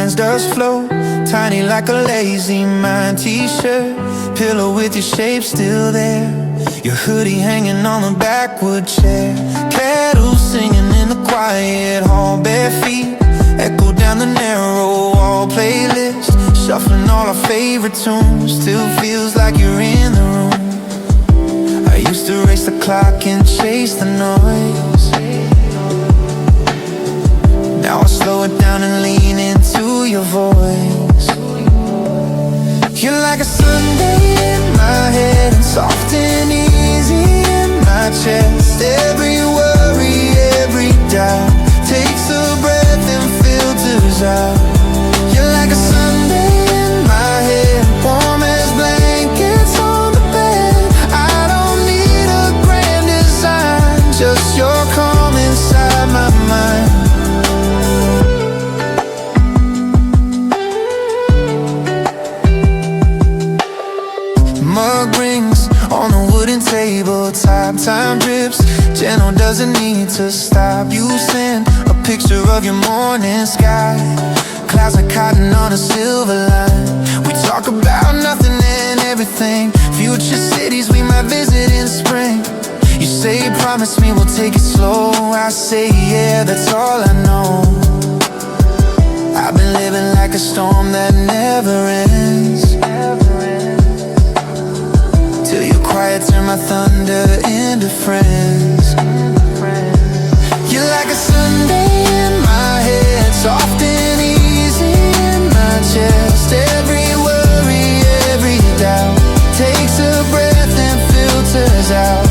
lines does flow, tiny like a lazy mind t-shirt. Pillow with your shape still there, your hoodie hanging on the backwood chair. Kettle singing in the quiet hall, bare feet echo down the narrow wall. Playlist shuffling all our favorite tunes, still feels like you're in the room. I used to race the clock and chase the noise. Now I slow it down and lean into your voice. You're like a Sunday in my head, and soft and easy in my chest. Every worry, every doubt takes a breath and filters out. You're like a Sunday in my head, warm as blankets on the bed. I don't need a grand design, just your calm inside my mind. Mug rings on the wooden tabletop, time drips, gentle doesn't need to stop. You send a picture of your morning sky, clouds like cotton on a silver line. We talk about nothing and everything, future cities we might visit in spring. You say promise me we'll take it slow, I say yeah, that's all I know. I've been living like a storm that never ends, till you quiet turn my thunder into friends. You're like a Sunday in my head, soft and easy in my chest. Every worry, every doubt takes a breath and filters out.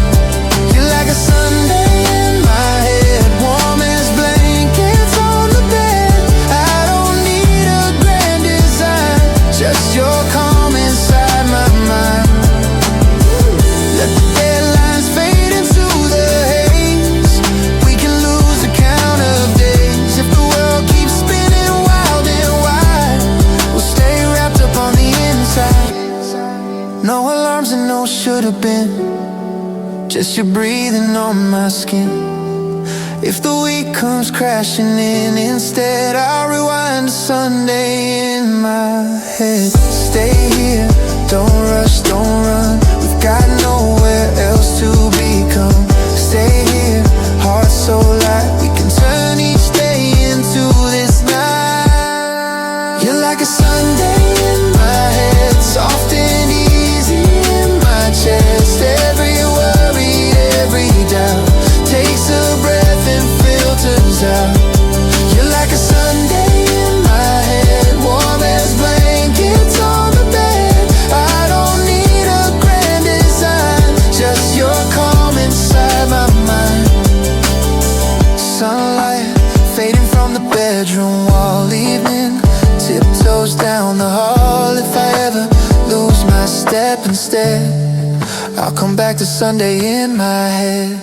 You're like a Sunday in my head, warm as blankets on the bed. I don't need a grand design, just your calm inside my mind. Let the deadlines fade into the haze, we can lose the count of days. If the world keeps spinning wild and wide, we'll stay wrapped up on the inside. No alarms and no should've been, just you breathing on my skin. If the week comes crashing in instead, I'll rewind to Sunday in my head. Stay here, don't rush, don't run, we've got nowhere else to become. Stay here, heart so light, we can turn each day into this night. You're like a Sunday in my head, soft and easy in my chest. Every worry, every doubt takes a breath and filters out. You're like a Sunday in my head, warm as blankets on the bed. I don't need a grand design, just your calm inside my mind. Sunlight fading from the bedroom wall, evening tiptoes down the hall. If I ever lose my step instead, I'll come back to Sunday in my head.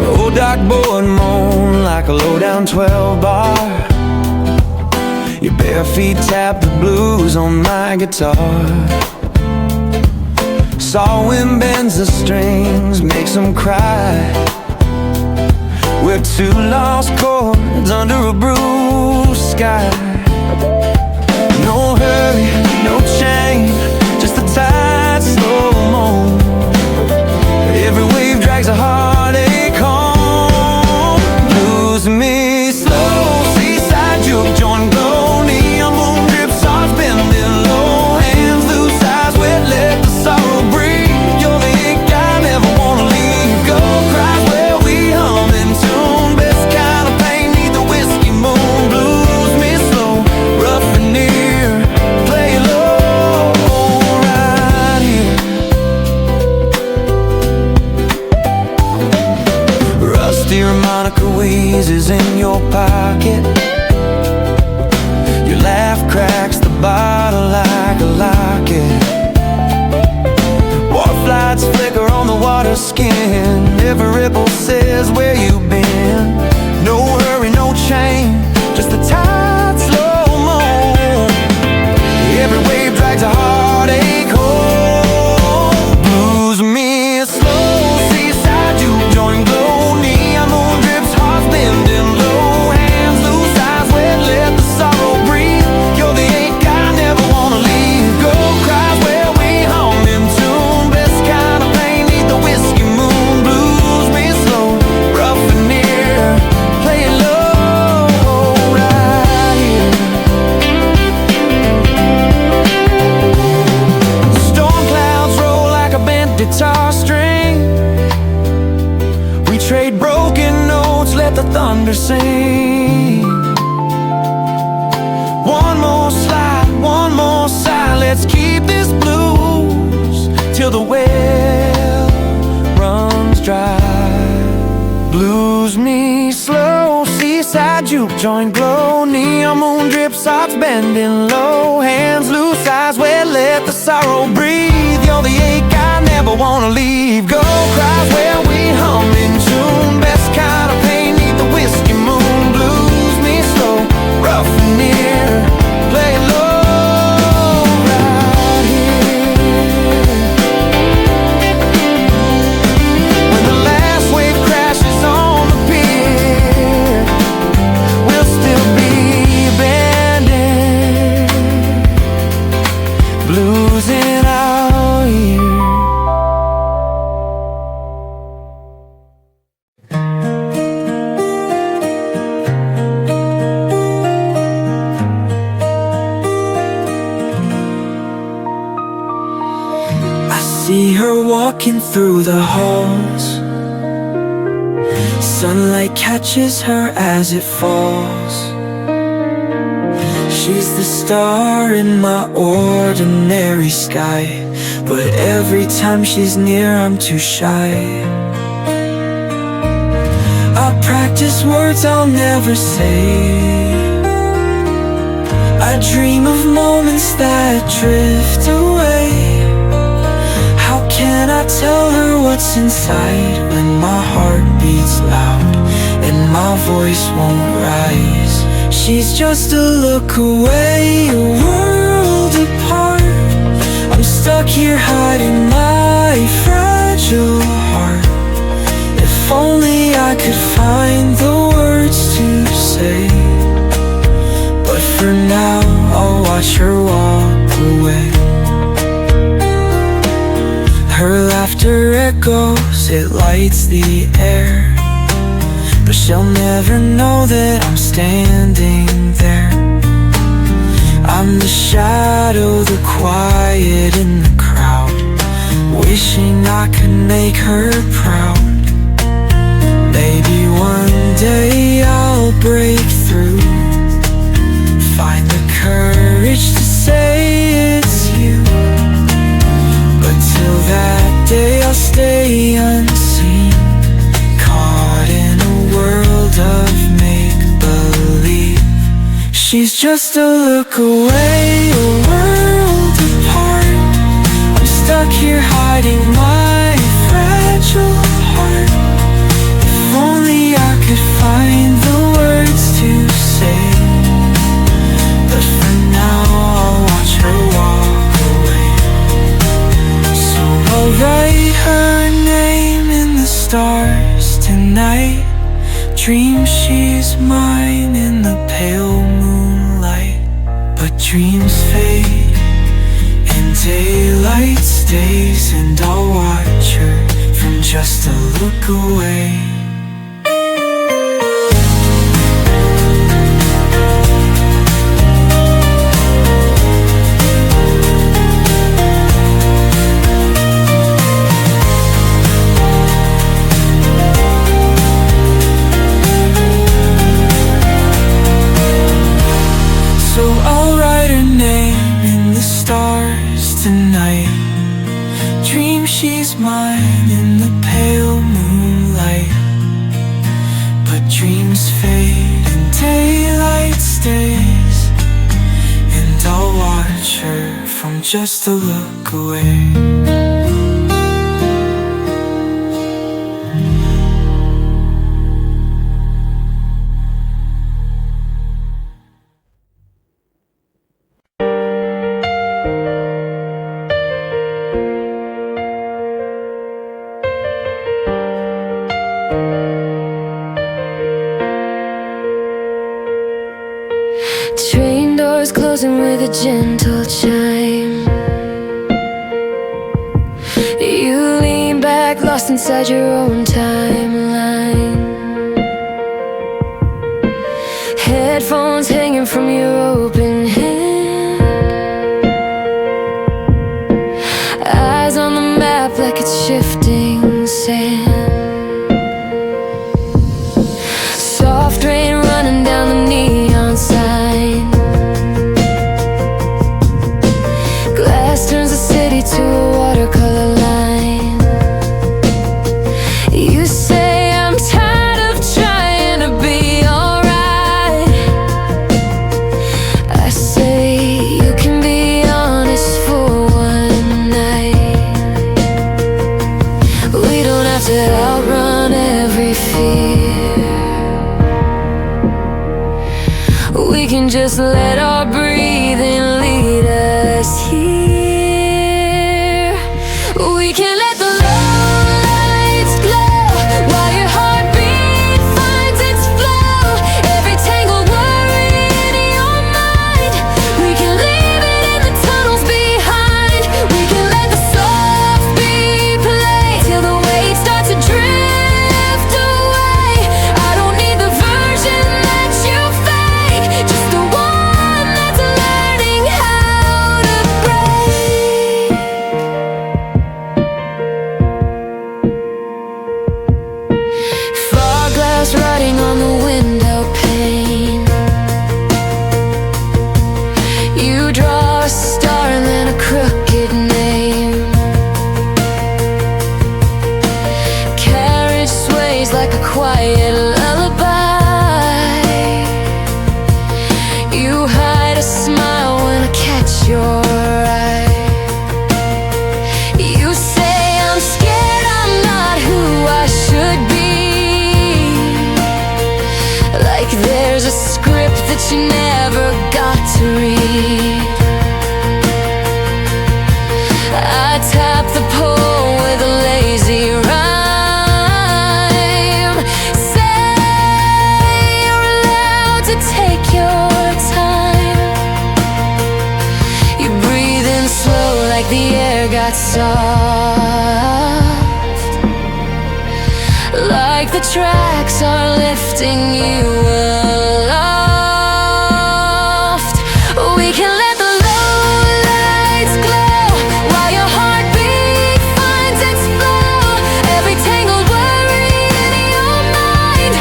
Old dartboard moan like a low-down 12 bar. Your bare feet tap the blues on my guitar. Saw wind bends the strings, makes them cry. We're two lost chords under a blue sky. No hurry, no change, just a tight slow moan. Every wave drags a heartache home. Lose me slow, seaside juke joint glow. Neon moon drips, hearts bending low. Hands loose, eyes wet, let the sorrow breathe. You're the ink I never wanna leave. Go cries where we hum in tune. Best kind of pain, need the whiskey moon. Blues me slow, rough and near. Play low, right here. Rusty harmonica wheezes in your pocket. Your laugh cracks the bottle like a locket. Wharf lights flicker on the water skin. Every ripple says where you been. No hurry, no change. One more slide, one more sigh. Let's keep this blues till the well runs dry. Blues me slow, seaside juke joint glow. Neon moon drip socks bending low. Hands loose, eyes wet, let the sorrow breathe. You're the ache I never wanna leave. Go cries where we hum in tune. Best kind of pain, need the whiskey moon. Blues me slow, rough and near. Play it low right here. When the last wave crashes on the pier, we'll still be bending, blues in our ear. See her walking through the halls. Sunlight catches her as it falls. She's the star in my ordinary sky, but every time she's near I'm too shy. I practice words I'll never say. I dream of moments that drift away. Can I tell her what's inside when my heart beats loud and my voice won't rise? She's just a look away, a world apart. I'm stuck here hiding my fragile heart. If only I could find the words to say. But for now I'll watch her walk away. Her laughter echoes, it lights the air, but she'll never know that I'm standing there. I'm the shadow, the quiet in the crowd, wishing I could make her proud. Maybe one day I'll break through, find the courage to say it's you. But till that day I'll stay unseen, caught in a world of make-believe. She's just a look away, a world apart. I'm stuck here hiding my fragile heart. If only I could find the words to say. But for now I'll watch her walk away. So I'll write her name in the stars tonight. Dream she's mine in the pale moonlight. But dreams fade and daylight stays, and I'll watch her from just a look away. So I'll write her name in the stars tonight. Dream she's mine in the pale moonlight. But dreams fade and daylight stays, and I'll watch her from just a look away. Train doors closing with a gentle chime. You lean back, lost inside your own timeline. Headphones hanging from your open hand. Eyes on the map like it's shifting sand. Soft rain can just let our breathing lead us here. We can let the lights glow while your heartbeat finds its flow. Every tangled worry in your mind, we can leave it in the tunnels behind. We can let the soft beat play till the waves start to drift away. I don't need the version that you fake, just the one that's learning how to break. Fog glass writing on the window pane. You draw a star and then a crooked name. Carriage sways like a quiet lullaby. You hide a smile when I catch your eye. You say I'm scared, I'm not who I should be. Like there's a script that you never got to read. I tap the pole with a lazy rhyme. Say you're allowed to take your time. You breathe in slow like the air got soft, like the tracks are lifting you aloft. We can let the low lights glow while your heartbeat finds its flow. Every tangled worry in your mind,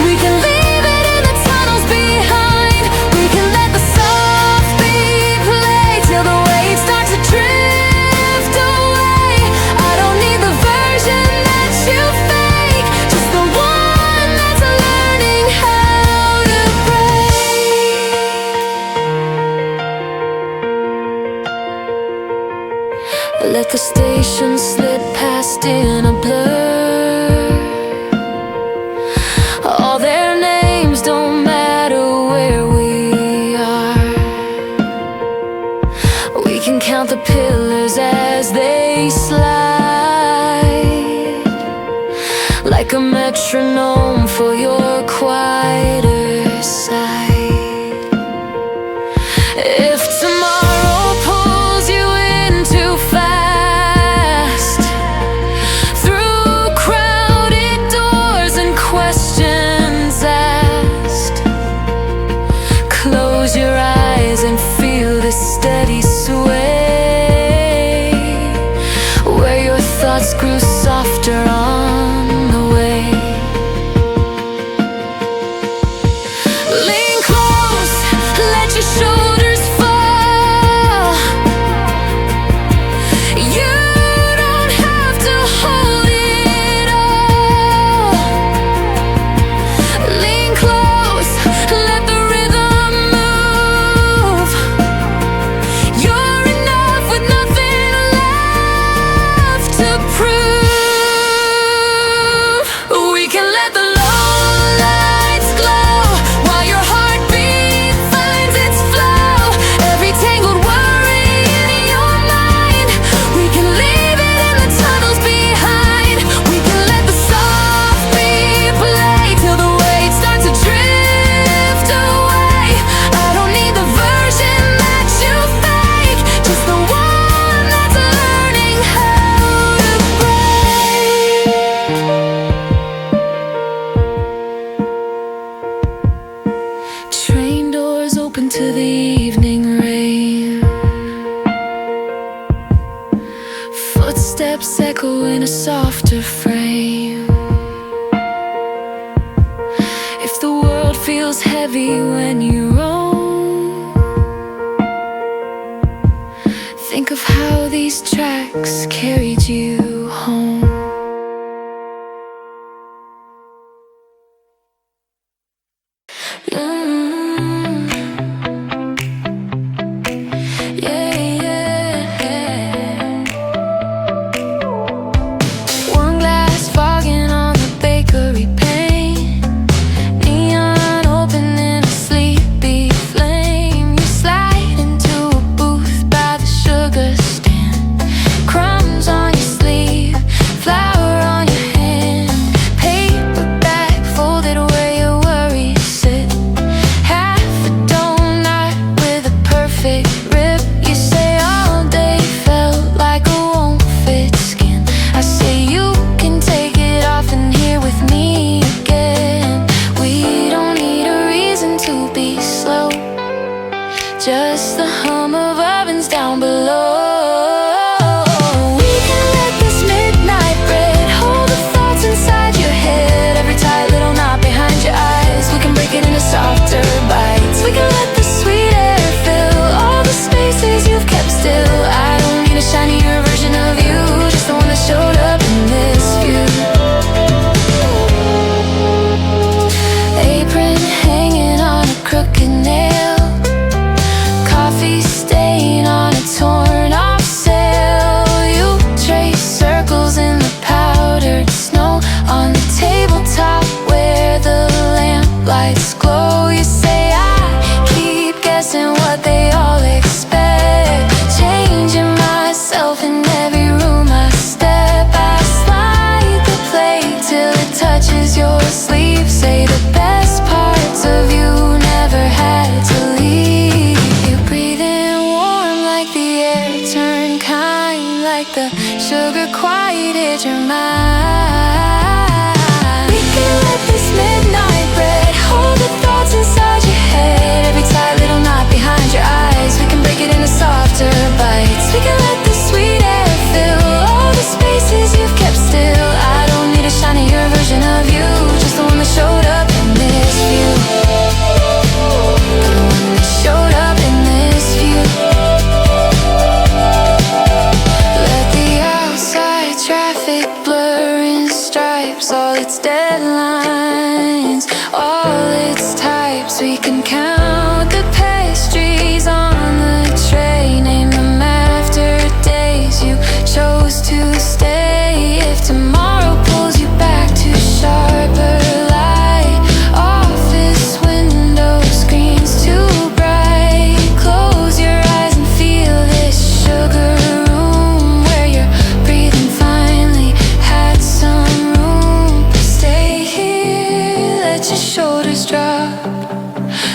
we can leave it in the tunnels behind. We can let the soft beat play till the waves start to drift away. I don't need the version that you fake, just the one that's learning how to break. Let the station slip past in a blur. All their names don't matter where we are. We can count the pillars as they slide, like a metronome for your quieter side. If tomorrow pulls you in too fast, through crowded doors and questions asked, close your eyes and feel the steady sway, where your thoughts grew softer on the way. Lean close, let your shoulders fall. You don't have to hold it all. Lean close, let the rhythm move. You're enough with nothing left to prove. We can let the low lights glow while your heartbeat finds its flow. Every tangled worry in your mind, we can leave it in the tunnels behind. We can let the soft beat play till the waves start to drift away. I don't need the version that you fake, just the one that's learning how to break. Train doors open to the evening rain. Footsteps echo in a softer frame. If the world feels heavy when you roam, think of how these tracks carried you home. Neon open in a sleepy flame. just the hum of ovens down below. We can let this midnight bread hold the thoughts inside your head, every tight little knot behind your eyes. We can break it into softer bites. We can let the sweet air fill all the spaces you've kept still. I don't need a shinier version of you, just the one that showed up in this view. Apron hanging on a crooked nail, coffee stain on a torn off sail. You trace circles in the powdered snow on the tabletop where the lamp lights glow. You say I keep guessing what they all expect, changing myself in every room I step. I slide the plate till it touches your sleeve, say the best parts of you never had to leave. You breathe in warm like the air, turn kind like the sugar quieted your mind. We can let this midnight bread hold the thoughts inside your head, every tight little knot behind your eyes. We can break it into softer bites. We can let the sweet air fill all the spaces you've kept still. I don't need a shinier version of you, just the one that showed up in this view. The one that showed up in this view. Let the outside traffic blur in stripes, all its deadlines, all its types. We can count the pastries on the tray, name them after days you chose to stay. If tomorrow pulls you back to sharper light, office window screens too bright, close your eyes and feel this sugar room where you're breathing finally had some room. Stay here, let your shoulders drop.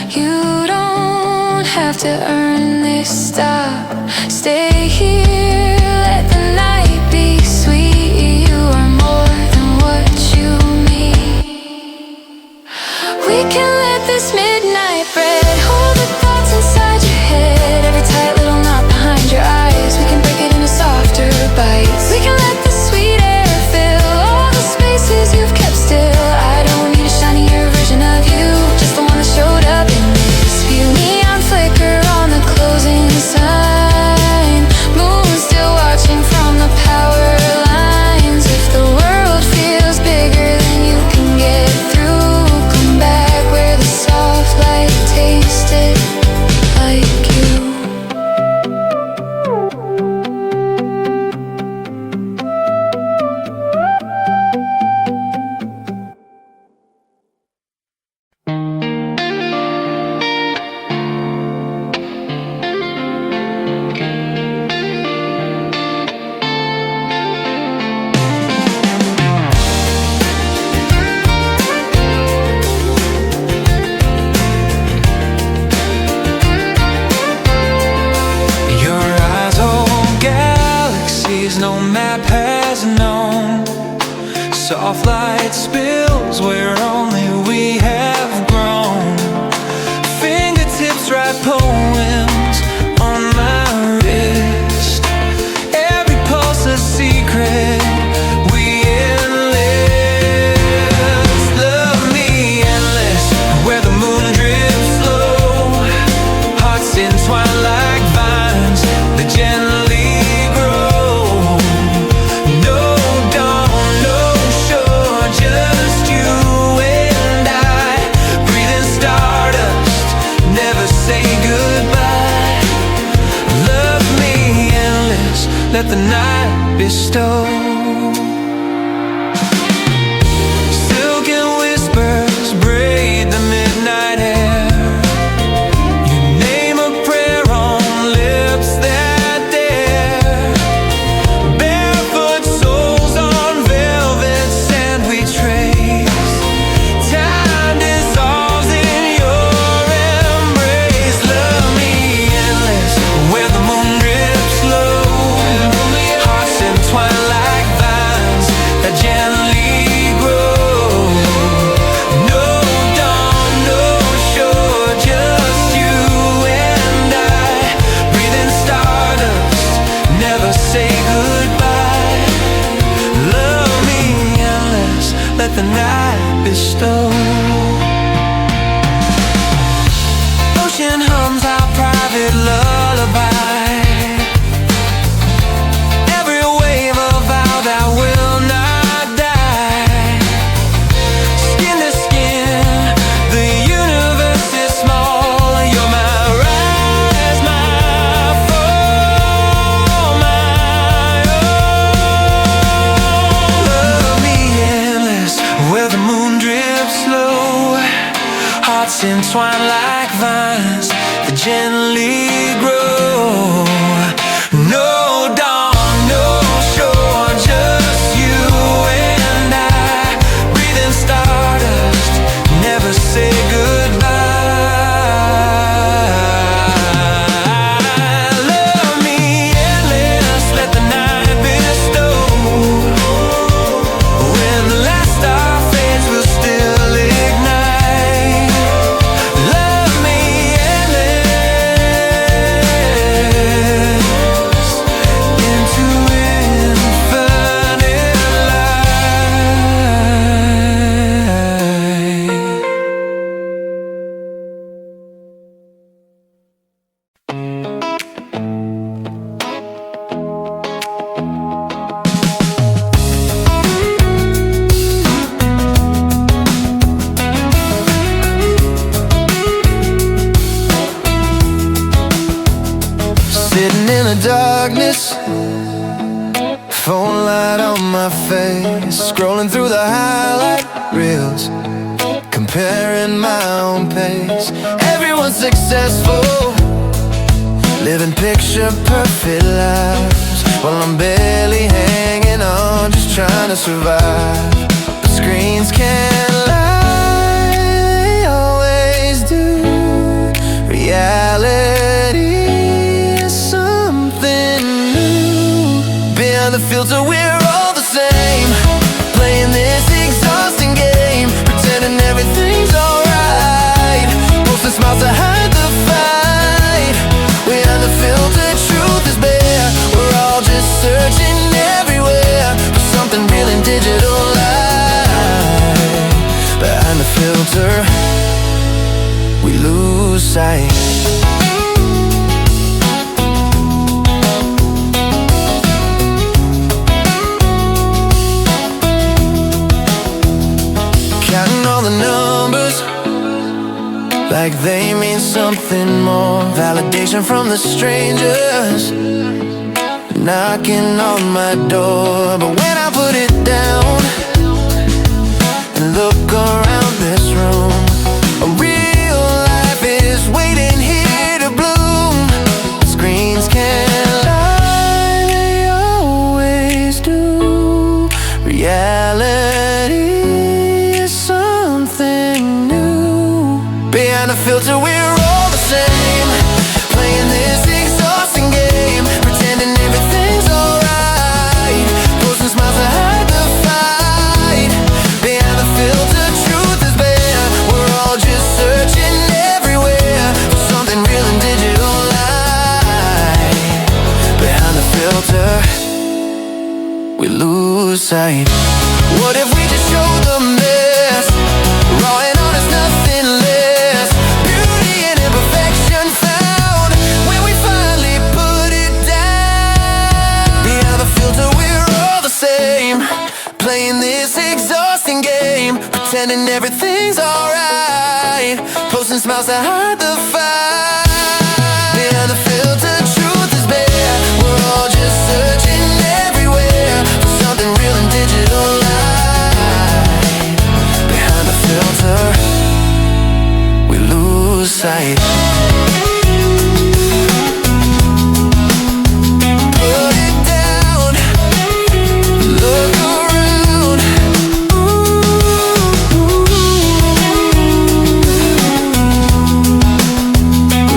You don't have to earn this stop. Stay here, let the night be sweet. You are more than what you mean. We can let this midnight bread hold the thoughts inside your head, every tight little knot behind your eyes. We can break it into softer bites. We can let the sweet air fill all the spaces you've kept still. I don't need a shinier version of you, just the one that showed up in this view. Neon flicker on the closing sign, moon still watching from the power lines. If the world feels bigger than you can get through, come back where the soft light tasted like you. Your eyes hold galaxies no map has known. Soft light spills where only we have grown. Fingertips write poems on my wrist. Every pulse a secret we enlist. Love me endless, where the moon drips low. Hearts entwine like vines that gently grow. No dawn, no shore, just you and I, breathing stardust, never say goodbye. Love me endless, let the night bestow. Silken whispers braid the midnight air. You name a prayer on lips that dare. Barefoot soles on velvet sand we trace. Time dissolves in your embrace. Love me endless, where the moon drips low. Hearts entwine like intertwine like vines that gently grow. No dawn, no shore, just you and I, breathing stardust, never say goodbye. Love me endless, let the night bestow. When the last star fades, we'll still ignite. Love me endless into infinite Sitting in the darkness, phone light on my face, scrolling through the highlight reels, comparing my own pace. Everyone's successful, living picture perfect lives, while I'm barely hanging on, just trying to survive. The screens can't lie, they always do. Reality is something new. Behind the filter, we're all the same, playing this exhausting game, pretending everything's alright, posting smiles to hide the fight. Behind the filter, truth is bare, we're all just searching everywhere for something real and digital light. Behind the filter, we lose sight. Counting all the numbers like they mean something more. Validation from the strangers knocking on my door. But when I put it down and look around this room, a real life is waiting here to bloom. Screens can't lie, they always do. Reality is something new. Behind the filter, we're all the same, playing this exhausting game, pretending everything's alright, posting smiles to hide the fight. Behind the filter, truth is bare, we're all just searching everywhere for something real and digital light. Behind the filter, we lose sight. What if we just show the best, raw and honest, nothing less, beauty and imperfection found when we finally put it down. Behind the filter, we're all the same, playing this exhausting game, pretending everything's alright, posting smiles to hide the fight. Behind the filter, truth is bare, we're all just searching everywhere for something real and digital light. Behind the filter, we lose sight. Put it down, look around.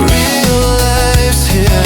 Real life's here.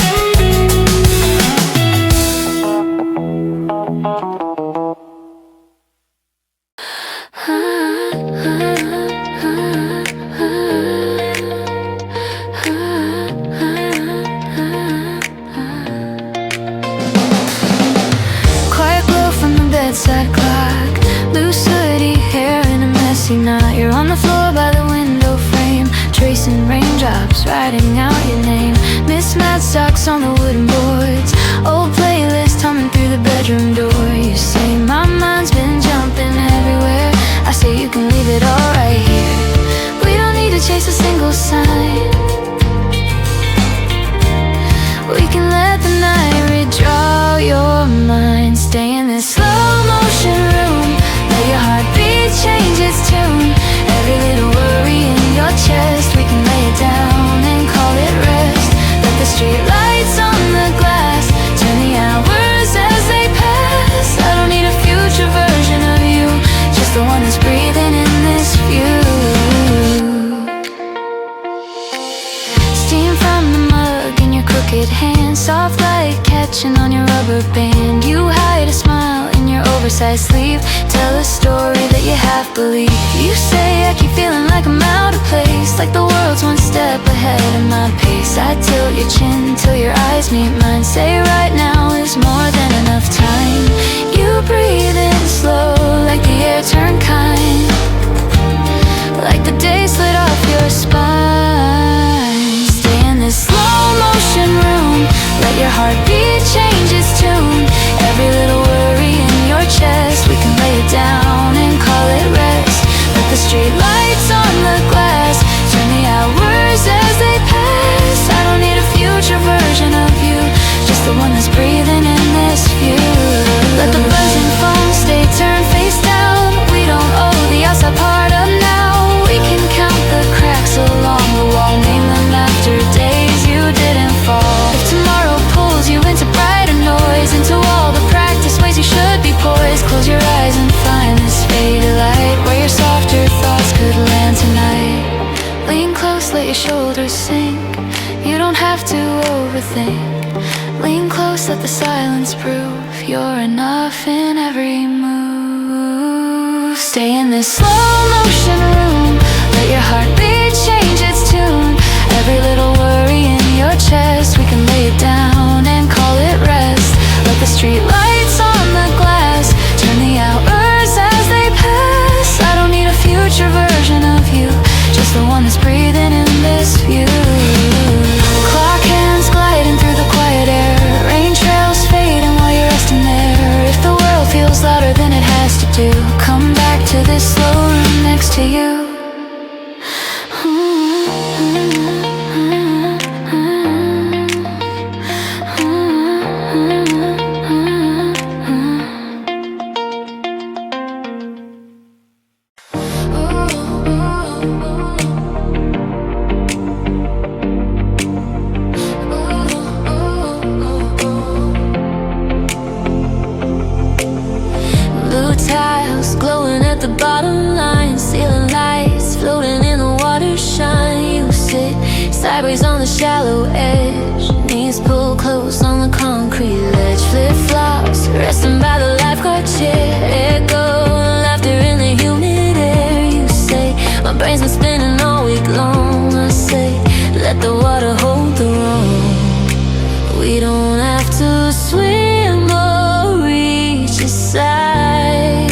Quiet glow from the bedside clock, loose hoodie, hair in a messy knot. You're on the floor by the window frame, tracing raindrops, writing out your name. Mismatched socks on the wooden boards, old playlist humming through the bedroom door. You say my mind's been jumping everywhere, I say you can leave it all right here. We don't need to chase a single sign, we can let the night redraw your mind. Stay in this slow motion room, let your heartbeat change its tune. Every little worry in your chest, we can crooked hand, soft light catching on your rubber band. You hide a smile in your oversized sleeve, tell a story that you half believe. You say I keep feeling like I'm out of place, like the world's one step ahead of my pace. I tilt your chin till your eyes meet mine, say right now is more than enough time. You breathe in slow, like the air turned kind, like the day slid off your spine. Stay in this slow motion room, let your heartbeat change its tune. Every little worry in your chest, we can lay it down and call it rest. Let the street lights on the glass turn the hours as they pass. I don't need a future version of you, just the one that's breathing in this view. Let the buzzing phone stay turned face down. We don't owe the outside part up now. We can count the cracks along the wall, name them after days you didn't fall. If tomorrow pulls you into brighter noise, into all the practice ways you should be poised, close your eyes and find this faded light where your softer thoughts could land tonight. Lean close, let your shoulders sink, you don't have to overthink. Lean close, let the silence prove you're enough in every move. Stay in this slow motion room, let your heartbeat change its tune. Every little worry in your chest, we can lay it down and call it rest. Let the street lights on the glass turn the hours as they pass. I don't need a future version of you, just the one that's breathing in this view. Clock hands gliding through the quiet air, rain trails fading while you're resting there. If the world feels louder than it has to do, come back to this slow room next to you. Sideways on the shallow edge, knees pulled close on the concrete ledge. Flip-flops, resting by the lifeguard chair. Echo, laughter in the humid air. You say, my brain's been spinning all week long. I say, let the water hold the room. We don't have to swim or reach a side.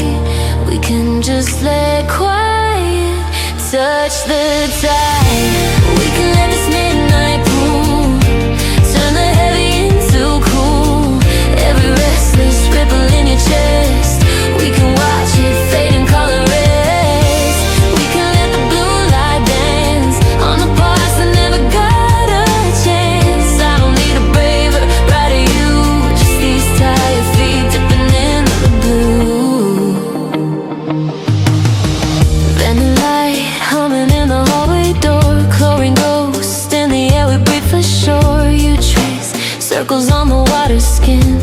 We can just let quiet touch the tide. We can let this midnight pool turn the heavy into cool. Every restless ripple in your chest, we can watch it fade and call it rest. We can let the blue light dance on the parts that never got a chance. I don't need a braver, brighter you, just these tired feet dipping in the blue. Bending light humming in the hallway door, chlorine ghost in the air we breathe for sure. You trace circles on the water skin,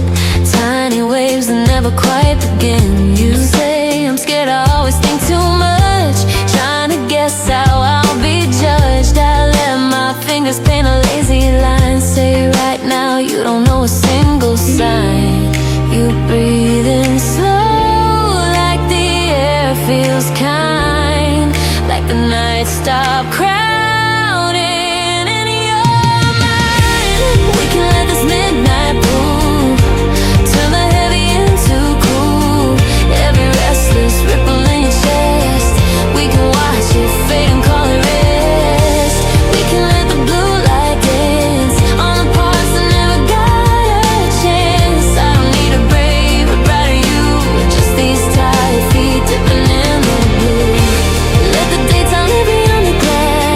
tiny waves that never quite begin. You say I'm scared, I always think too much, trying to guess how I'll be judged. I let my fingers paint a lazy line, say right now you don't know a single sign. You breathe in slow, like the air feels kind, like the night stop crowding in your mind. We can let this midnight pool turn the heavy into cool. Every restless ripple in your chest, we can watch it fade and call it rest. We can let the blue light dance on the parts that never got a chance. I don't need a brave or brighter you, just these tired feet dipping in the blue. Let the daytime live beyond the glass.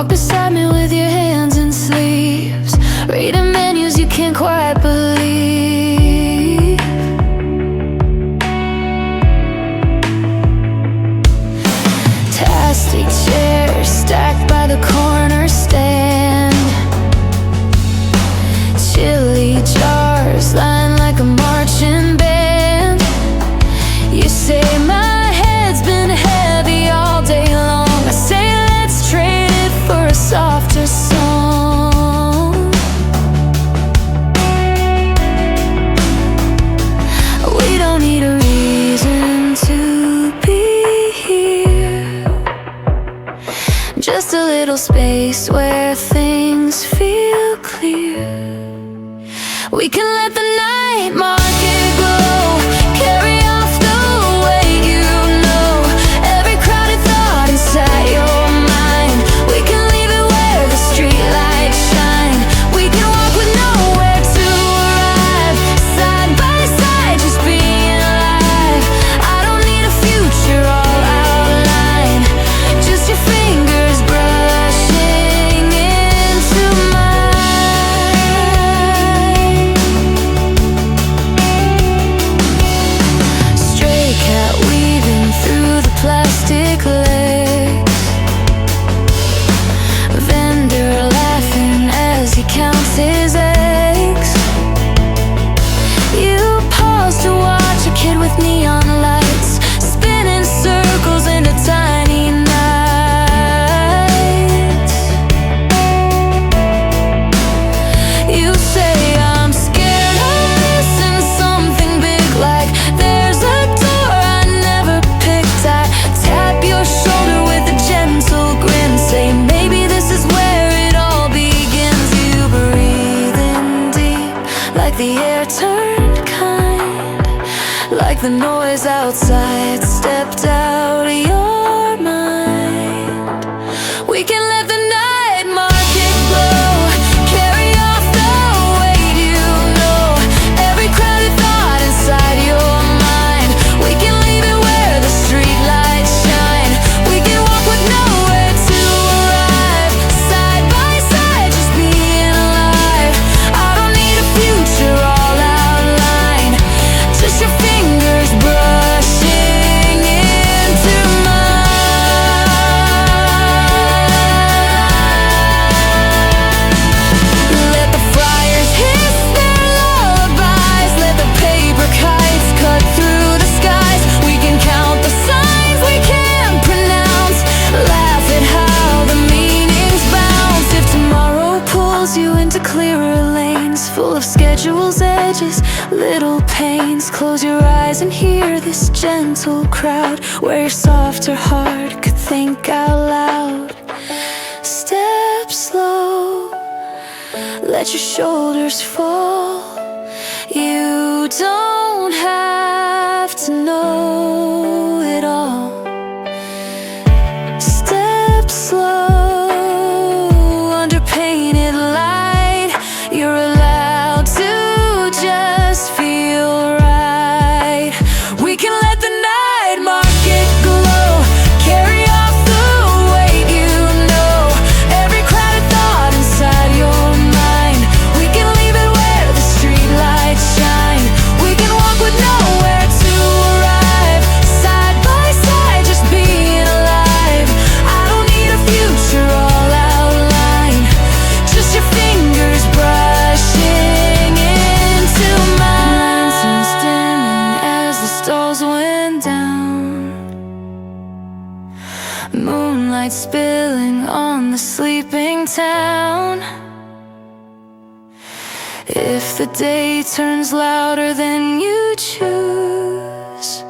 Walk beside me with your hands in sleeves, reading menus you can't quite believe. Plastic chairs stacked by the corner stand, chili jars lined like a marching band. You say my head's been heavy all day long. I say let's trade it for a softer song. We don't need a reason to be here, just a little space where things feel clear. We can let the night market glow, carry off the weight you know, every crowded thought inside your mind. We can leave it where the streetlights shine. We can walk with nowhere to arrive, side by side, just being alive. I don't need a future all outlined, just your fingers brushing into mine. Stray cat weaving through the plastic legs, vendor laughing as he counts his eggs. You pause to watch a kid with neon lights spinning circles into tiny nights. You say I'm scared of missing something big, like there's a door I never picked. I tap your shoulder with a gentle grin, say maybe this is where it all begins. You breathe in deep, like the air turned kind, like the noise outside stepped out of your mind. We can let the night market glow, carry off the weight you know, every crowded thought inside your mind. We can leave it where the streetlights shine. We can walk with nowhere to arrive, side by side, just being alive. I don't need a future all outlined, just your fingers brushing into mine. Let the fryers hiss their lullabies, let the paper kites cut through the skies. We can count the signs we can't pronounce, laugh at how the meanings bounce. If tomorrow pulls you into clearer lanes, full of schedules, edges, little pains, close your eyes and hear this gentle crowd, where your softer heart could think out loud. Step slow, let your shoulders fall. You don't have to know it all. Step slow, under painted light. You're allowed to just feel right. We can let the night market glow, carry off the weight you know, every crowded thought inside your mind. We can leave it where the streetlights shine. We can walk with nowhere to arrive, side by side, just being alive. I don't need a future all outlined, just your fingers brushing into mine. Lights dimming as the stalls went down, moonlight spilling on the sleeping town. If the day turns louder than you choose,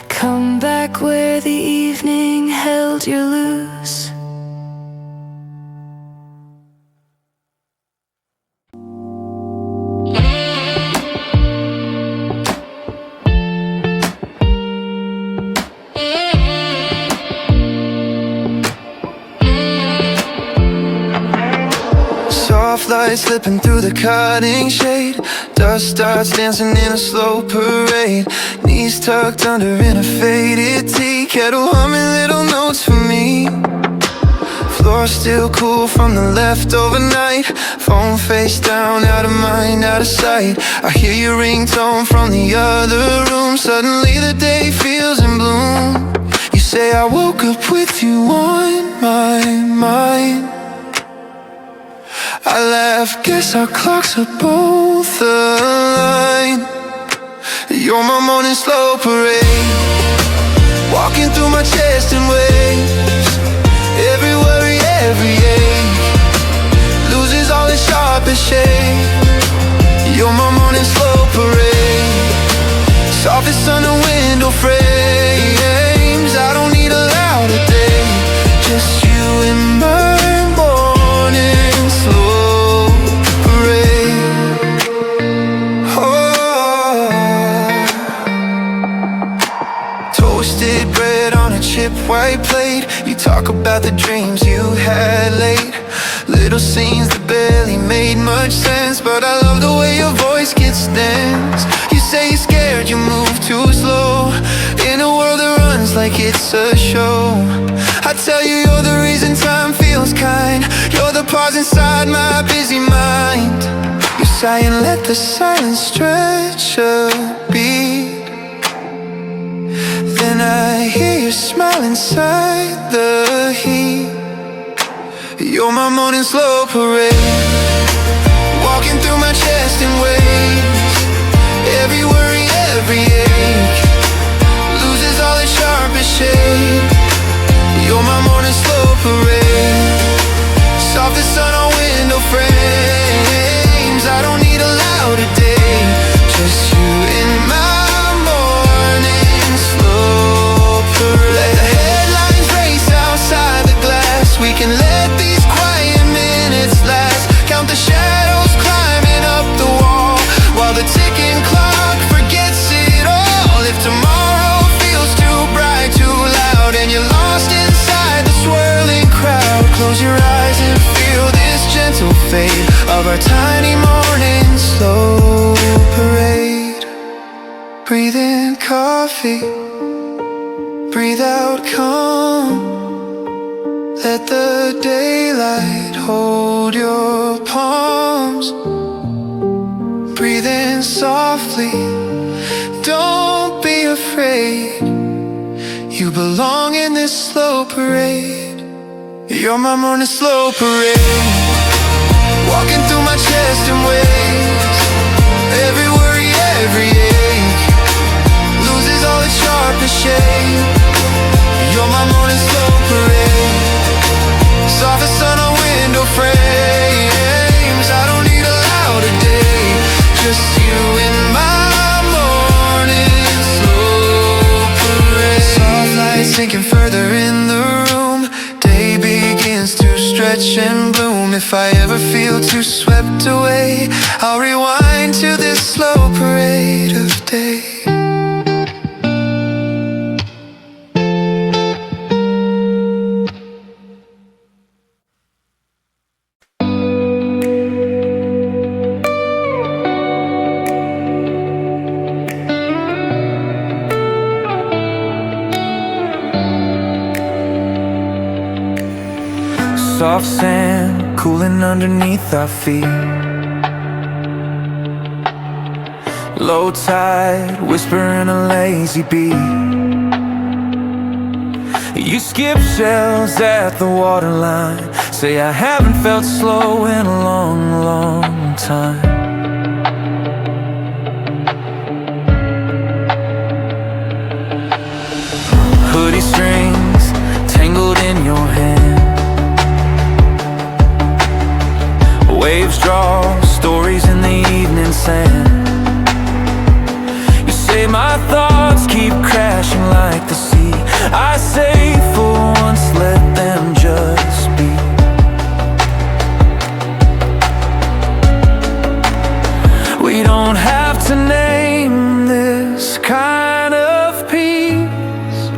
come back where the evening held you loose. Soft light slipping through the cutting shade, dust starts dancing in a slow parade. Knees tucked under in a faded tee, kettle humming little notes for me. Floor still cool from the leftover night. Phone face down, out of mind, out of sight. I hear your ringtone from the other room. Suddenly the day feels in bloom. You say I woke up with you on my mind. I laugh, guess our clocks are both aligned. You're my morning slow parade, walking through my chest in waves. Every worry, every ache loses all its sharpest shade. You're my morning slow parade, softest on the window frames. I don't need a louder day, just you in my morning slow parade. Oh, toasted bread on a chip white plate. You talk about the dreams you had late, little scenes that barely made much sense. But I love the way your voice gets dense. You say you're scared, you move too slow in a world that runs like it's a show. I tell you you're the reason time feels kind. You're the pause inside my busy mind. You sigh and let the silence stretch a beat. Then I hear you smile inside the heat. You're my morning slow parade, walking through my chest in waves. Every worry, every ache loses all its sharpest shade. You're my morning slow parade, softest sun on window frames. I don't need a louder day, just you in my morning slow parade. Let the headlines race outside the glass. We can let these quiet minutes last. Count the shadows climbing up the wall while the ticking clock forgets it all. If tomorrow feels too bright, too loud, and you're lost inside the swirling crowd, close your eyes and feel this gentle fade of our tiny morning slow parade. Breathe in coffee, breathe out calm. Let the daylight hold your palms. Breathe in softly, don't be afraid. You belong in this slow parade. You're my morning slow parade, walking through my chest in waves. Every worry, every ache loses all its sharpest shade. You're my morning slow parade, softest sun on window frames. I don't need a louder day, just you in my morning slow parade. Soft light sinking further in the room, day begins to stretch and bloom. If I ever feel too swept away, I'll rewind to this slow parade of day. Soft sand cooling underneath our feet, low tide whispering a lazy beat. You skip shells at the waterline, say I haven't felt slow in a long, long time. Hoodie strings tangled in your hand, waves draw stories in the evening sand. You say my thoughts keep crashing like the sea. I say for once let them just be. We don't have to name this kind of peace.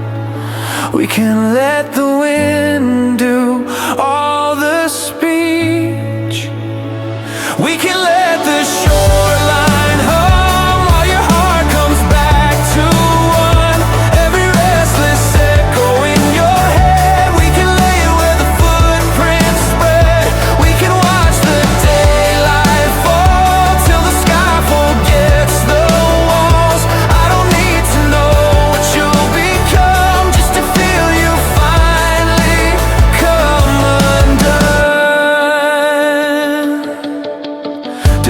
We can let the wind do all the speech. We can let the shoreline hum while your heart comes back to one. Every restless echo in your head, we can lay it where the footprints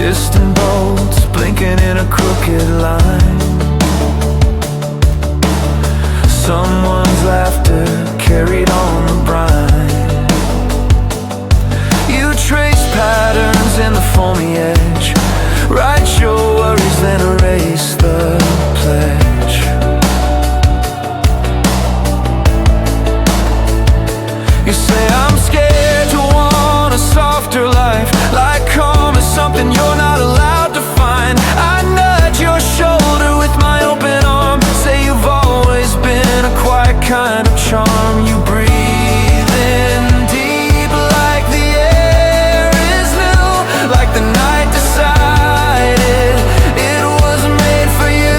Distant boats blinking in a crooked line. Someone's laughter carried on the brine. You trace patterns in the foamy edge. Write your worries, then erase the pledge. You say I'm scared to want a softer life. Like calm is something you're not allowed to find. I nudge your shoulder with my open arm. Say you've always been a quiet kind of charm. You breathe in deep like the air is new. Like the night decided it was made for you.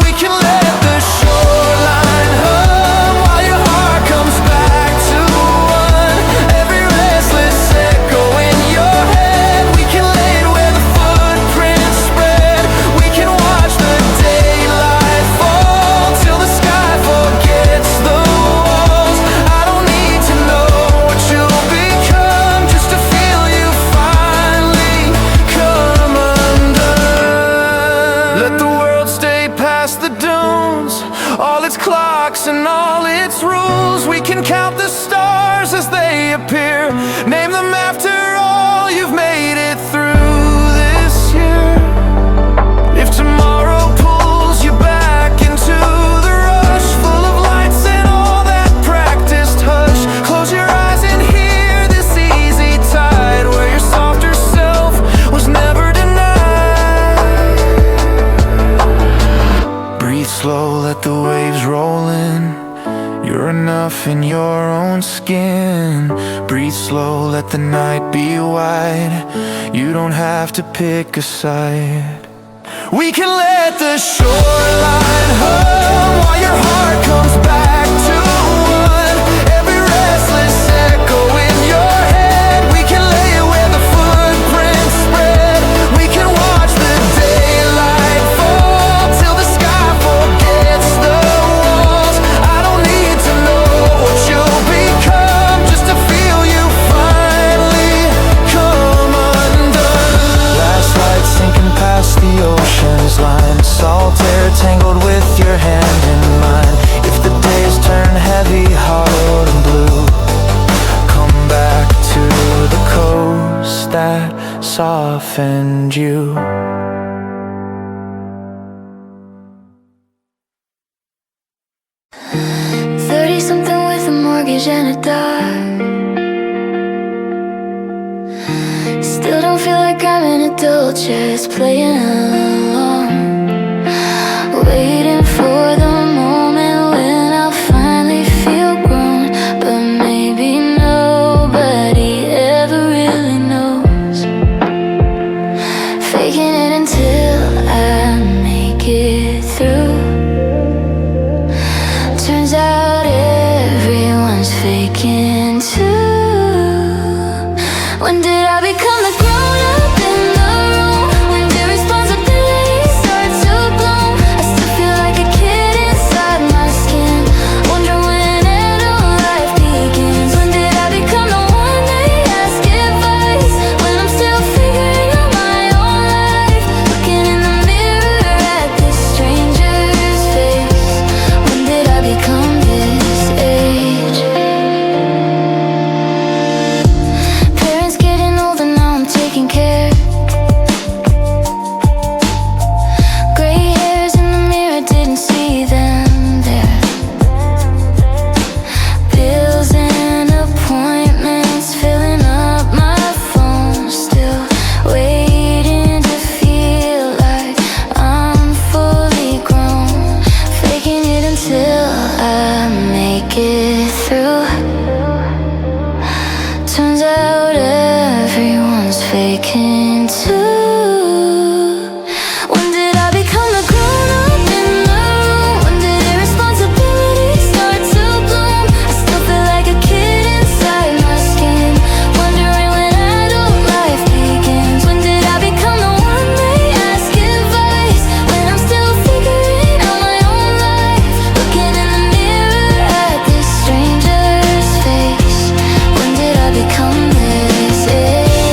We can let the shoreline hum while your heart comes back to one. Every restless echo in your head. We can lay it where the footprints spread. We can watch the daylight fall till the sky forgets the walls. I don't need to know what you'll become, just to feel you finally come undone. Let the world stay past the dunes, all its clocks and all its rules. We can count the stars as they appear, name them after all you've made it through this year. If tomorrow pulls you back into the rush, full of lights and all that practiced hush, close your eyes and hear this easy tide where your softer self was never denied. Breathe slow, let the waves roll in. You're enough in your own skin. Breathe slow, let the night be wide. You don't have to pick a side. We can let the shoreline hum while your heart comes back to one. Every restless echo in your head. We can lay it where the footprints spread. We can watch the daylight fall till the sky forgets the walls. I don't need to know what you'll become, just to feel you finally come undone. Last light sinking past the ocean's line, salt air tangled with your hand in mine. If the days turn heavy, hollowed and blue, come back to the coast that softened you. Something with a mortgage and a dog. Still don't feel like I'm an adult, just playing along, waiting for the moment when I'll finally feel grown. But maybe nobody ever really knows. Faking it until I make it through. Turns out everyone's faking too. When did I become the grown-up in the room? When did responsibilities start to bloom? I still feel like a kid inside my skin, wondering when adult life begins. When did I become the one they ask advice, when I'm still figuring out my own life? Looking in the mirror at this stranger's face. When did I become this age? Parents getting older, now I'm taking care. Gray hairs in the mirror, didn't see them there. Bills and appointments filling up my phone, still waiting to feel like I'm fully grown. Faking it until I make it through. Turns out everyone's faking too. When did I become the grown-up in the room? When did irresponsibilities start to bloom? I still feel like a kid inside my skin, wondering when adult life begins. When did I become the one they ask advice, when I'm still figuring out my own life? Looking in the mirror at this stranger's face. When did I become this age?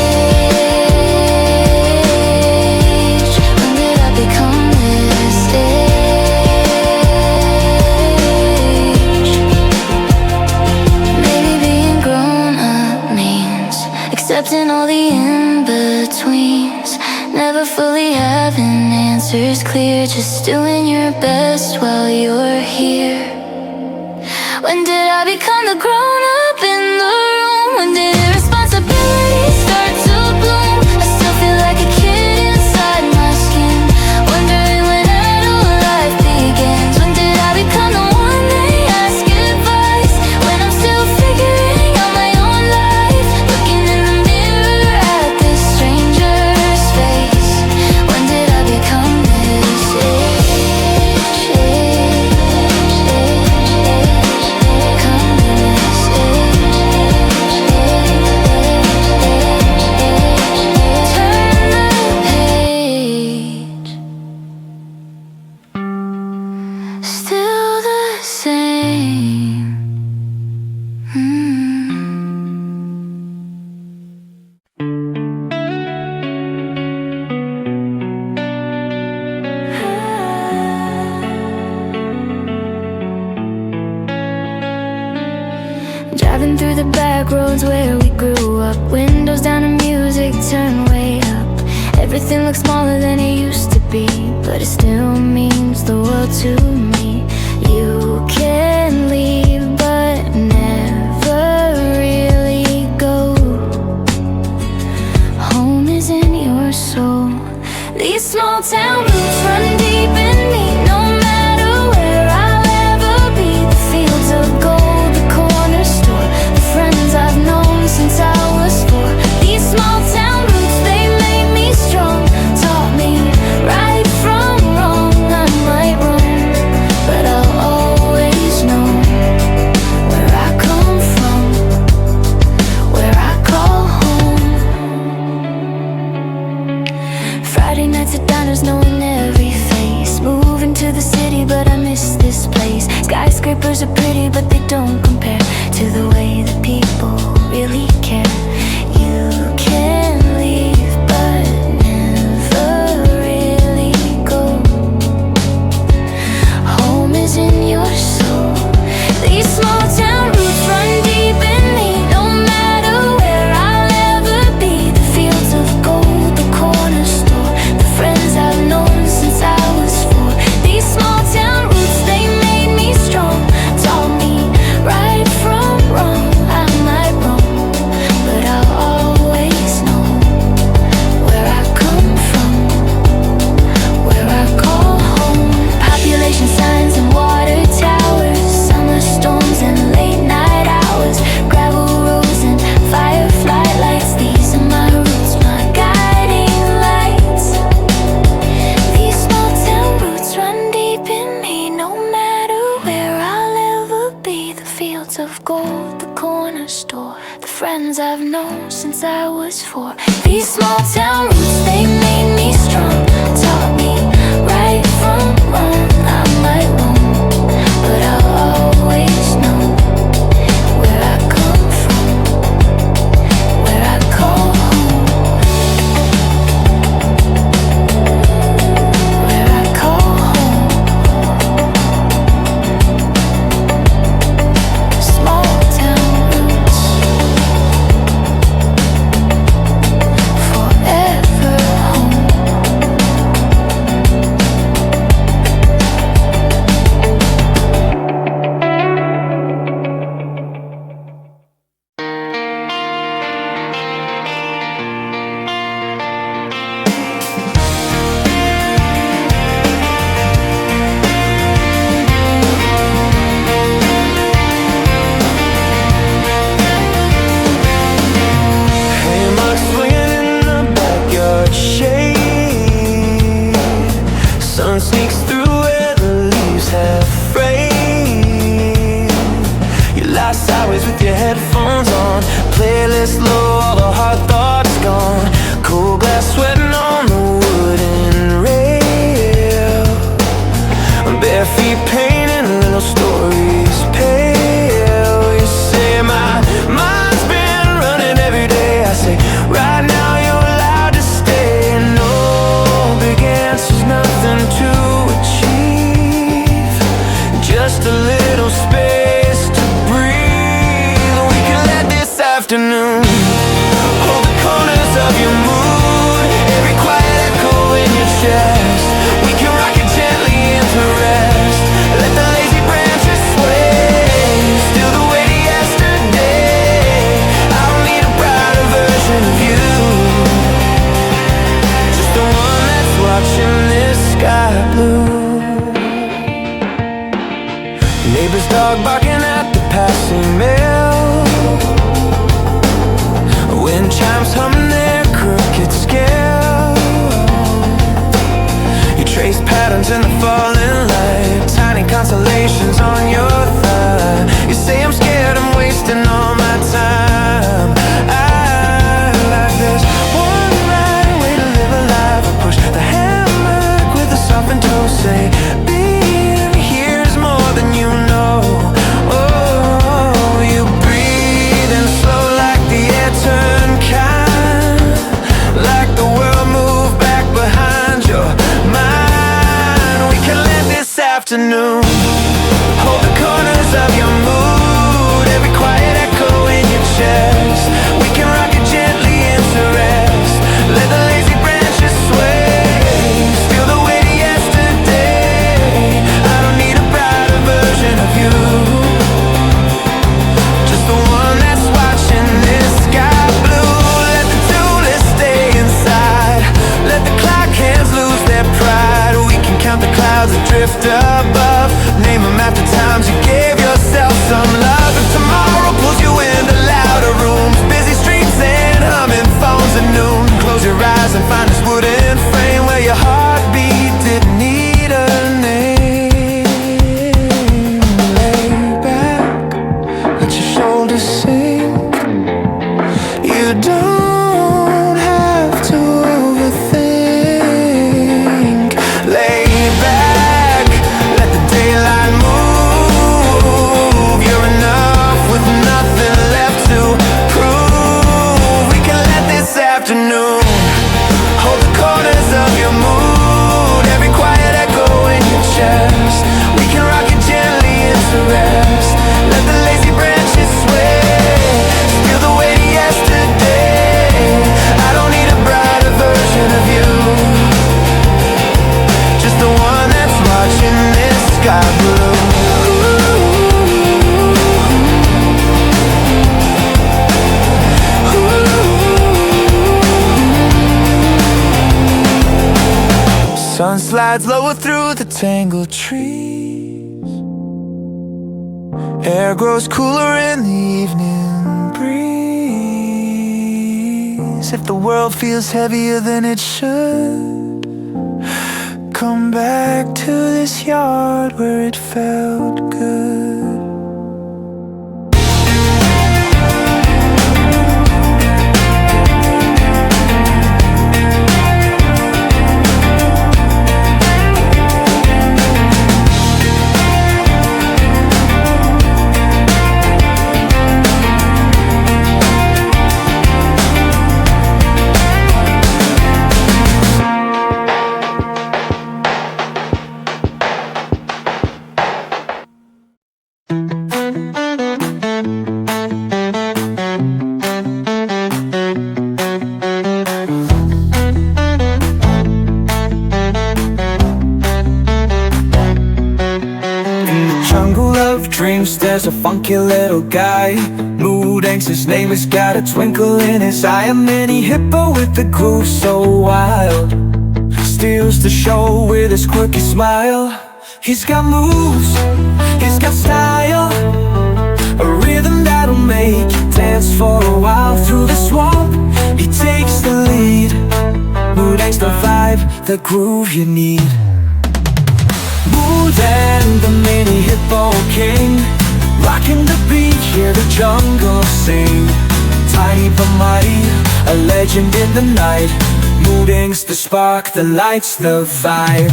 all the in-betweens. Never fully having answers clear, just doing your best while you're here. When did I become the grown-up in the room? When did irresponsibility start to bloom? I still feel like a kid inside my skin, wondering when adult life begins. When did I become the one they ask advice, when I'm still figuring out my own life? Looking in the mirror at this stranger's face. When did I become this age? Come this age. Turn the page. Still the same. Driving through the back roads where we grew up, windows down and music turned way up. Everything looks smaller than it used to be, but it still means the world to me. You can leave, but never really go. Home is in your soul. These small town roots run deep in me. No matter where I'll ever be, the fields of gold, the corner store, the friends I've known since I was 4. These small town roots, they made me strong, taught me right from wrong. I might roam, but I'll always know where I come from, where I call home. Friday nights at diners, knowing every face. Moving to the city, but I miss this place. Skyscrapers are pretty, but they don't compare to the way that people really care. You can leave, but never really go. Home is in your soul. These small town roots run deep in me. No matter where I'll ever be, the fields of gold, the corner store, the friends I've known since I was 4. These small town roots, they made me strong, taught me right from wrong. I might roam, but I'll always know where I come from, where I call home. Population signs and water towers, summer storms and late night hours, gravel roads and firefly lights. These are my roots, my guiding lights. These small town roots run deep in me. No matter where I'll ever be, the fields of gold, the corner store, the friends I've known since I was 4. These small town roots, they made me strong, taught me right from wrong. I might roam, but I'll always know where I come from, where I call home, where I call home. Small town roots, forever. watching this sky blue. Neighbor's dog barking at the passing mail. Wind chimes humming their crooked scale. You trace patterns in the falling light, tiny constellations on your thigh. You say I'm scared, I'm wasting all my time. I like this one right way to live a life. I push the hammock with a softened toe. Say being here is more than you know. Oh, you breathe in slow like the air turned kind, like the world moved back behind your mind. We can live this afternoon, hold the corners of your mood, every quiet echo in your chest. We can rock it gently into rest, let the lazy branches sway, feel the weight of yesterday. I don't need a brighter version of you, just the one that's watching this sky blue. Let the do-list stay inside, let the clock hands lose their pride. We can count the clouds that drift above, name them after times you gave yourself some love. If tomorrow pulls you into louder rooms, busy streets and humming phones at noon, close your eyes and find this wooden frame where your heartbeat didn't need a name. Lay back, let your shoulders sink. You don't have to overthink. Lay back, let the daylight move. You're enough with nothing left to prove. We can let this afternoon hold the corners of your mood, every quiet echo in your chest. We can rock it gently into rest, let the lazy branches sway, feel the weight of yesterday. I don't need a brighter version of you, just the one that's watching this sky blue. Sun slides lower through the tangled trees, air grows cooler in the evening breeze. If the world feels heavier than it should, come back to this yard where it felt good. Dreams, there's a funky little guy. Mood angst, his name has got a twinkle in his eye. A mini hippo with the groove so wild, steals the show with his quirky smile. He's got moves, he's got style, a rhythm that'll make you dance for a while. Through the swamp, he takes the lead. Mood angst, the vibe, the groove you need. Mood and the mini hippo king, rocking the beat, hear the jungle sing. Tiny but mighty, a legend in the night. Mood angst, the spark, the lights, the vibe.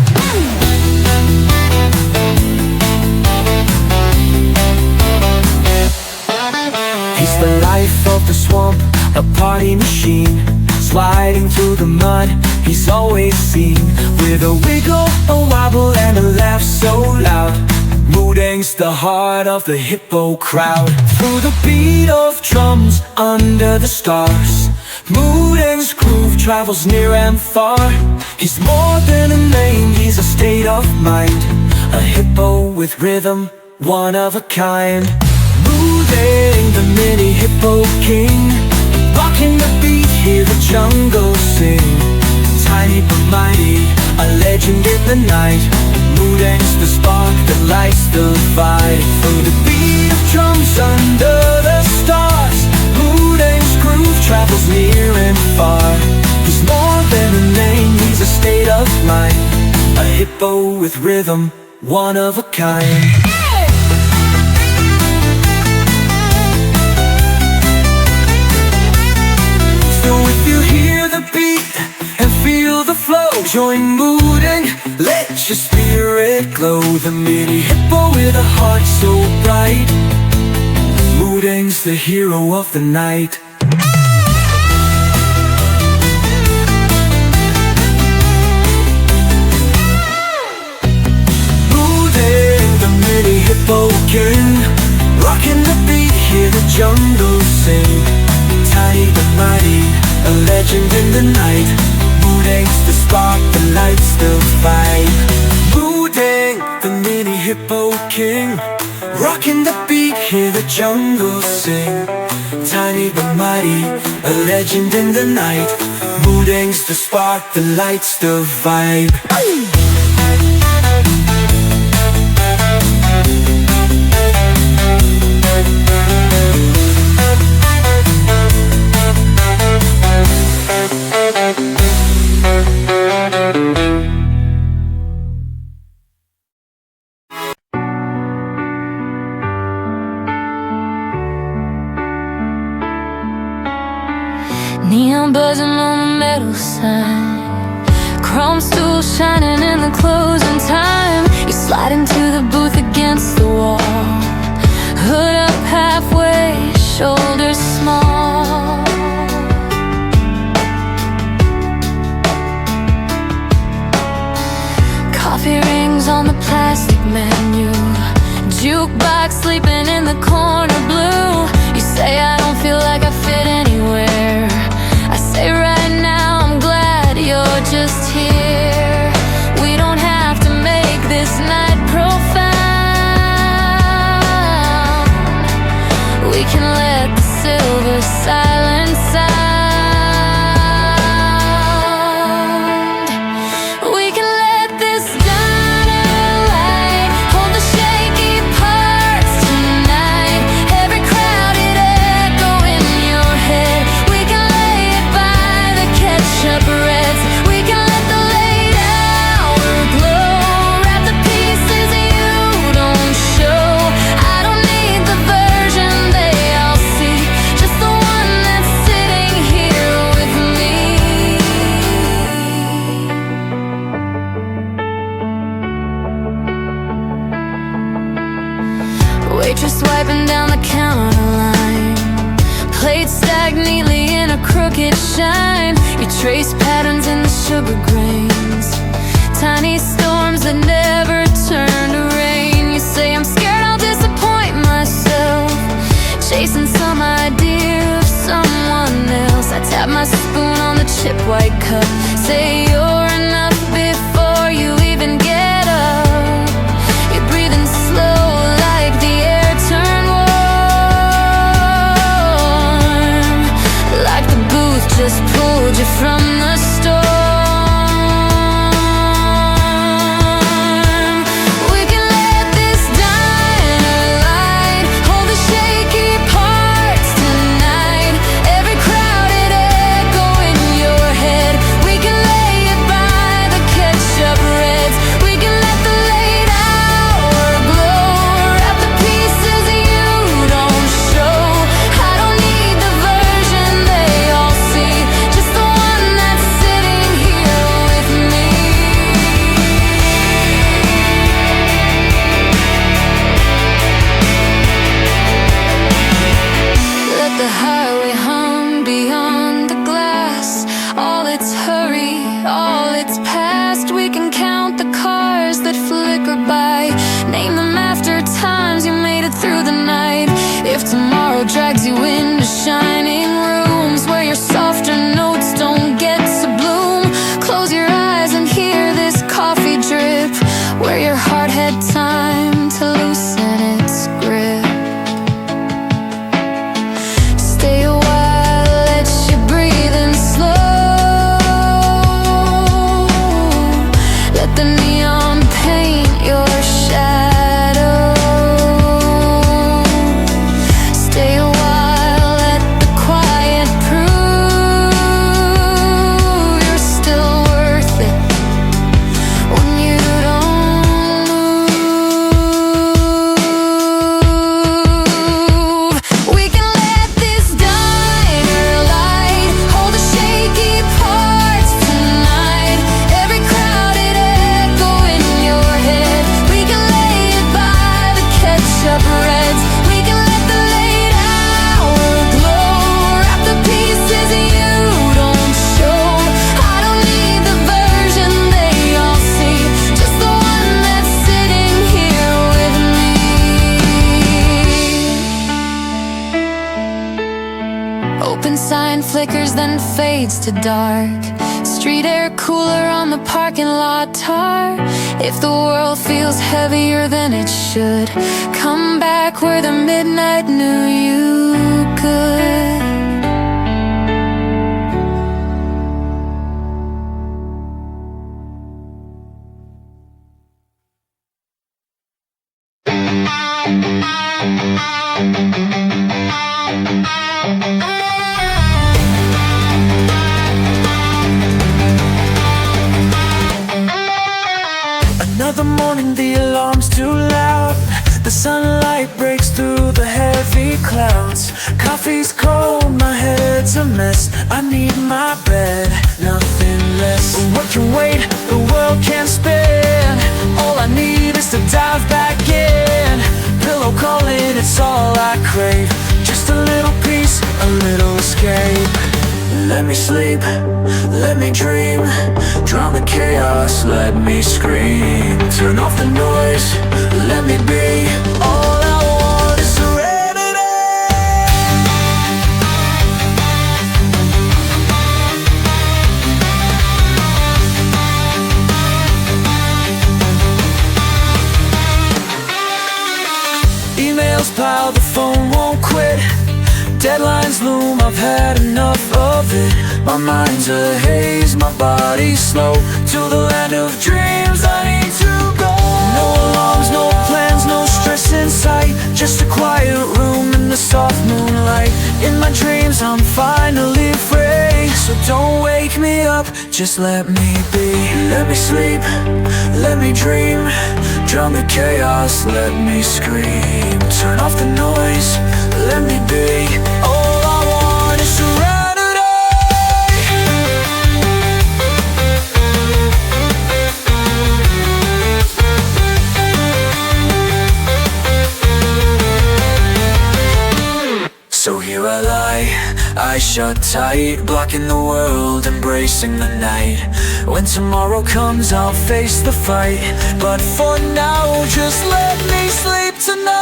He's the life of the swamp, a party machine. Sliding through the mud, he's always seen. With a wiggle, a wobble, and a laugh so loud. Mood angst, the heart of the hippo crowd. Through the beat of drums, under the stars, Mood angst groove travels near and far. He's more than a name, he's a state of mind. A hippo with rhythm, one of a kind. Mood angst, the mini hippo king, rocking the beat, hear the jungle sing. Tiny but mighty, a legend in the night. Mood ends the spark that lights the fire. Through the beat of drums under the stars, Mood ends groove travels near and far. He's more than a name, he's a state of mind. A hippo with rhythm, one of a kind. So if you hear the beat and feel the flow, join Mooding, let your spirit glow. The mini hippo with a heart so bright, Mooding's the hero of the night. Mooding, the mini hippo king, rocking the beat, hear the jungle sing. Tiny but mighty, a legend in the night. Mooding's the spark that lights the fight. Mooding, the mini hippo king, rocking the beat, hear the jungle sing. Tiny but mighty, a legend in the night. Mooding's the spark that lights the vibe. Neon buzzing on the metal sign, chrome stool shining in the closing time. You slide into the booth against the wall, hood up halfway, shoulders small. Coffee rings on the plastic menu, jukebox sleeping in the corner blue. You say I don't feel like I fit anywhere. I say right now I'm glad you're just here. We don't have to make this night profound. We can let the silver silence sound. We can let this diner light hold the shaky parts tonight. Every crowded echo in your head. We can lay it by the ketchup reds. We can let the late hour glow wrap the pieces you don't show. I don't need the version they all see, just the one that's sitting here with me. Waitress wiping down the counter line, plates stacked neatly in a crooked shine. You trace patterns in the sugar grains, tiny storms that never turn to rain. You say I'm scared I'll disappoint myself, chasing some idea of someone else. I tap my spoon on the chip white cup, say you're enough before you even get up. You're breathing slow like the air turned warm, like the booth just pulled you from the storm. We can let this diner light hold the shaky parts tonight. Every crowded echo in your head. We can lay it by the ketchup reds. We can let the late hour glow wrap the pieces you don't show. I don't need the version they all see, just the one that's sitting fades to dark. Street air cooler on the parking lot tar. If the world feels heavier than it should, come back where the midnight knew you good. Another morning, the alarm's too loud. The sunlight breaks through the heavy clouds. Coffee's cold, my head's a mess. I need my bed, nothing less. What can wait? The world can't spin. All I need is to dive back in. Pillow calling, it's all I crave. Just a little peace, a little escape. Let me sleep, let me dream. Drown the chaos, let me scream. Turn off the noise, let me be. All I want is serenity. Emails pile, the phone won't quit. Deadlines loom, I've had enough of it. My mind's a haze, my body's slow. To the land of dreams I need to go. No alarms, no plans, no stress in sight. Just a quiet room in the soft moonlight. In my dreams I'm finally free. So don't wake me up, just let me be. Let me sleep, let me dream. Drown the chaos, let me scream. Turn off the noise, let me be. All I want is serenity. So here I lie, eyes shut tight, blocking the world, embracing the night. When tomorrow comes, I'll face the fight. But for now, just let me sleep tonight.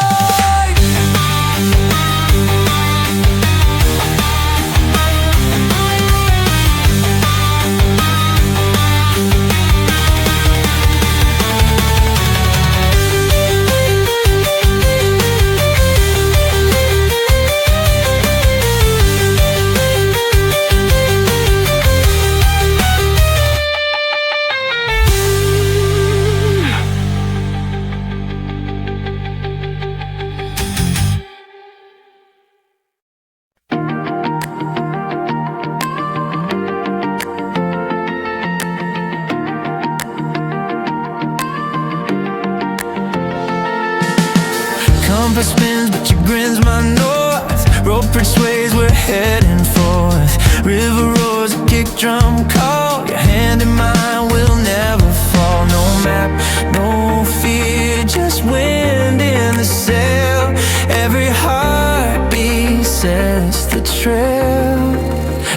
Compass spins, but your grin's my north. Rope bridge sways, we're heading forth. River roars, a kick drum call. Your hand in mine, we'll never fall. No map, no fear, just wind in the sail. Every heartbeat sets the trail.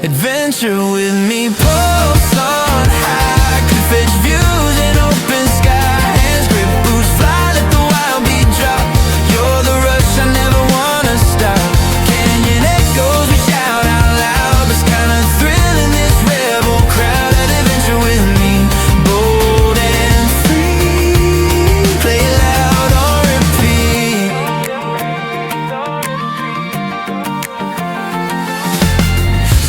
Adventure with me, pulse on high. Cliff edge views and open sky. Hands grip boots, fly, let the wild beat drop. You're the rush, I never wanna stop. Canyon echoes, we shout out loud. But it's kinda thrilling, this rebel crowd. An adventure with me, bold and free. Play it loud or repeat.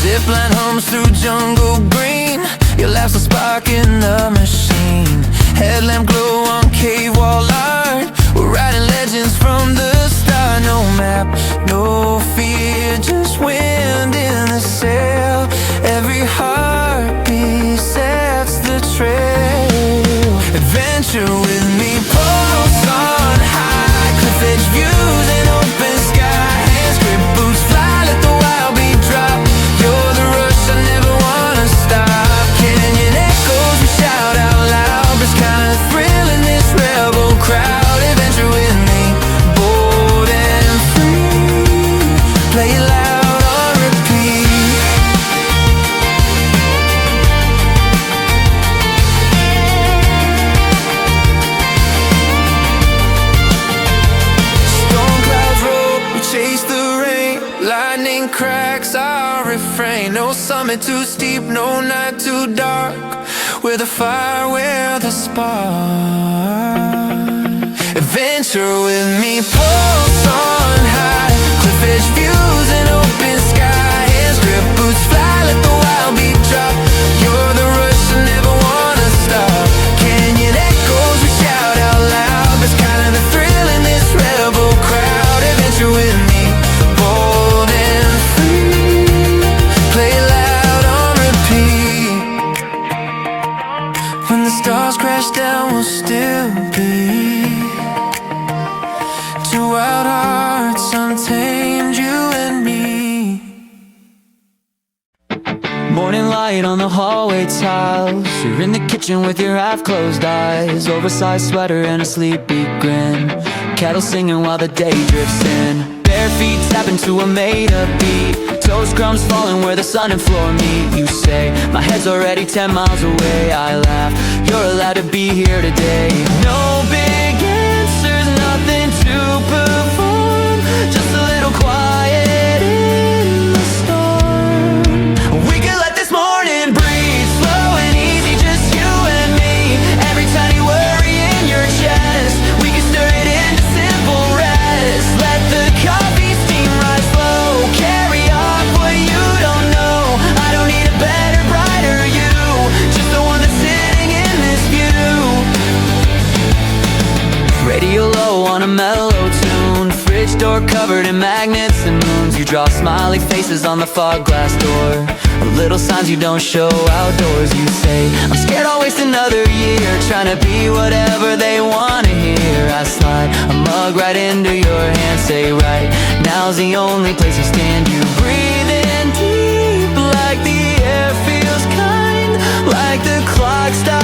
Zipline hums through jungle green. Your laugh's a spark in the machine. Headlamp glow on cave wall art. We're writing legends from the start. No map, no fear, just wind in the sail. Every heartbeat sets the trail. Adventure with me, pulse on high. Cliff edge views and open sky. Hands grip boots, fly, let the wild beat drop. You're the rush, I never wanna stop. Canyon echoes, we shout out loud. But it's kinda thrilling, this rebel crowd. Adventure with me, bold and free. Play it loud or repeat. summit too steep, no night too dark. Where the fire, where the spark. Adventure with me, pulse on high. Cliff edge views and open sky. Hands grip, boots fly, let the wild beat drop. You're the rush, I never wanna stop. Canyon echoes, we shout out loud. There's kind of the thrill in this rebel crowd. Adventure with me, bold and free. Play loud on repeat. When the stars crash down, we'll still be two wild hearts, untamed, you and me. Morning light on the hallway tiles. You're in the kitchen with your half-closed eyes. Oversized sweater and a sleepy grin. Kettle singing while the day drifts in. Bare feet tapping to a made-up beat. Toast crumbs falling where the sun and floor meet. You say, my head's already 10 miles away. I laugh, you're allowed to be here today. No big answers, nothing to perform. Just a little quiet in the storm. We can let this morning breathe, slow and easy, just you and me. Every tiny worry in your chest, we can stir it into simple rest. Let the coffee steam rise slow. Carry off what you don't know. I don't need a better, brighter you, just the one that's sitting in this view. Radio low on a mellow tune. Fridge door covered in magnets and moons. You draw smiley faces on the fog glass door. Little signs you don't show outdoors. You say, I'm scared I'll waste another year trying to be whatever they want to hear. I slide a mug right into your hand. Say right now's the only place you stand. You breathe in deep like the air feels kind. Like the clock stops